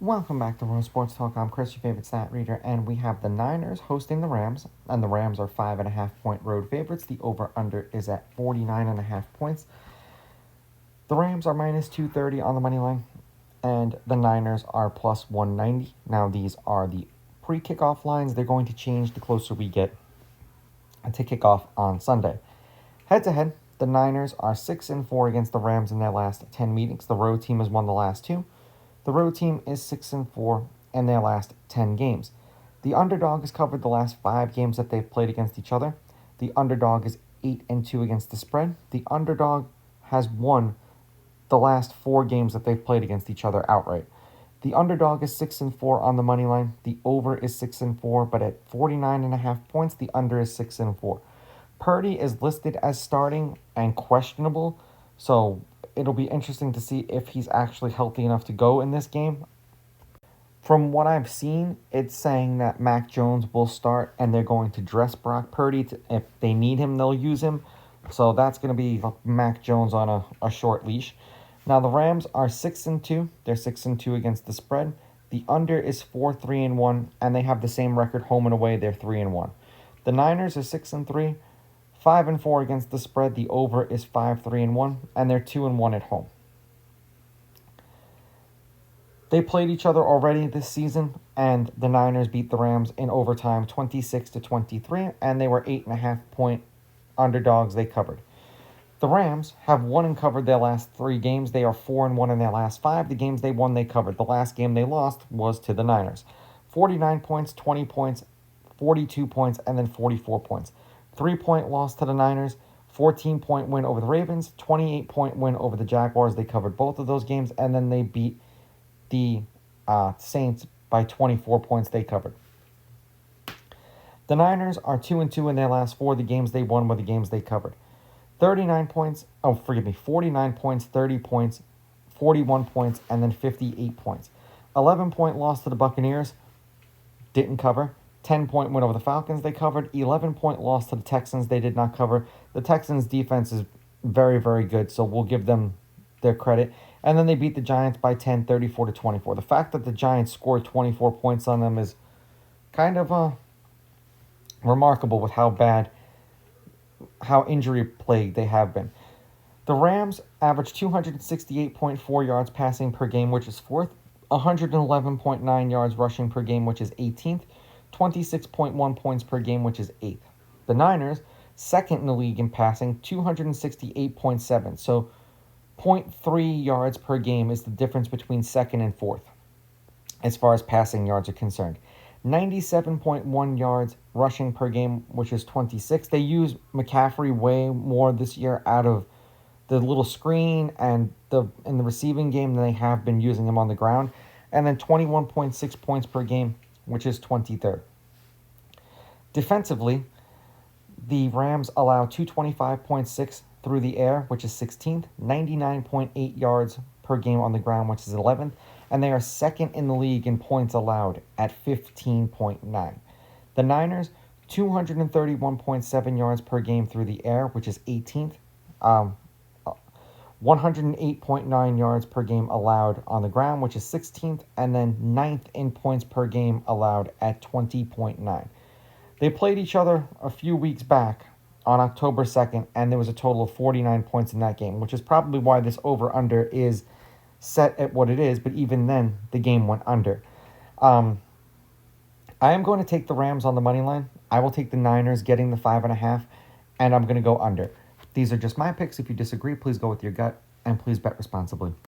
Welcome back to World Sports Talk. I'm Chris, your favorite stat reader, and we have the Niners hosting the Rams, and the Rams are 5.5-point road favorites. The over-under is at 49.5 points. The Rams are minus 230 on the money line, and the Niners are plus 190. Now, these are the pre-kickoff lines. They're going to change the closer we get to kickoff on Sunday. Head-to-head, the Niners are 6-4 against the Rams in their last 10 meetings. The road team has won the last 2. The road team is 6-4 in their last 10 games. The underdog has covered the last 5 games that they've played against each other. The underdog is 8-2 against the spread. The underdog has won the last 4 games that they've played against each other outright. The underdog is 6-4 on the money line. The over is 6-4, but at 49.5 points, the under is 6-4. Purdy is listed as starting and questionable, so it'll be interesting to see if he's actually healthy enough to go in this game. From what I've seen, it's saying that Mac Jones will start and they're going to dress Brock Purdy. If they need him, they'll use him. So that's going to be Mac Jones on a short leash. Now, the Rams are 6-2. They're 6-2 against the spread. The under is 4-3-1, and they have the same record home and away. They're 3-1. The Niners are 6-3. 5-4 against the spread. The over is 5-3-1, and they're 2-1 at home. They played each other already this season, and the Niners beat the Rams in overtime 26-23, and they were 8.5-point underdogs they covered. The Rams have won and covered their last 3 games. They are 4-1 in their last 5. The games they won, they covered. The last game they lost was to the Niners. 49 points, 20 points, 42 points, and then 44 points. 3-point loss to the Niners, 14-point win over the Ravens, 28-point win over the Jaguars. They covered both of those games, and then they beat the Saints by 24 points. They covered. The Niners are 2-2 in their last 4. The games they won were the games they covered. 49 points, 30 points, 41 points, and then 58 points. 11-point loss to the Buccaneers, didn't cover. 10-point win over the Falcons, they covered. 11-point loss to the Texans, they did not cover. The Texans' defense is very, very good, so we'll give them their credit. And then they beat the Giants by 10, 34-24. The fact that the Giants scored 24 points on them is kind of remarkable with how injury-plagued they have been. The Rams averaged 268.4 yards passing per game, which is 4th. 111.9 yards rushing per game, which is 18th. 26.1 points per game, which is 8th. The Niners, 2nd in the league in passing, 268.7. So 0.3 yards per game is the difference between 2nd and 4th as far as passing yards are concerned. 97.1 yards rushing per game, which is 26. They use McCaffrey way more this year out of the little screen and in the receiving game than they have been using him on the ground. And then 21.6 points per game, which is 23rd. Defensively, the Rams allow 225.6 through the air, which is 16th, 99.8 yards per game on the ground, which is 11th, and they are 2nd in the league in points allowed at 15.9. The Niners, 231.7 yards per game through the air, which is 18th, 108.9 yards per game allowed on the ground, which is 16th, and then 9th in points per game allowed at 20.9. They played each other a few weeks back on October 2nd, and there was a total of 49 points in that game, which is probably why this over-under is set at what it is, but even then, the game went under. I am going to take the Rams on the money line. I will take the Niners getting the 5.5, and I'm going to go under. These are just my picks. If you disagree, please go with your gut, and please bet responsibly.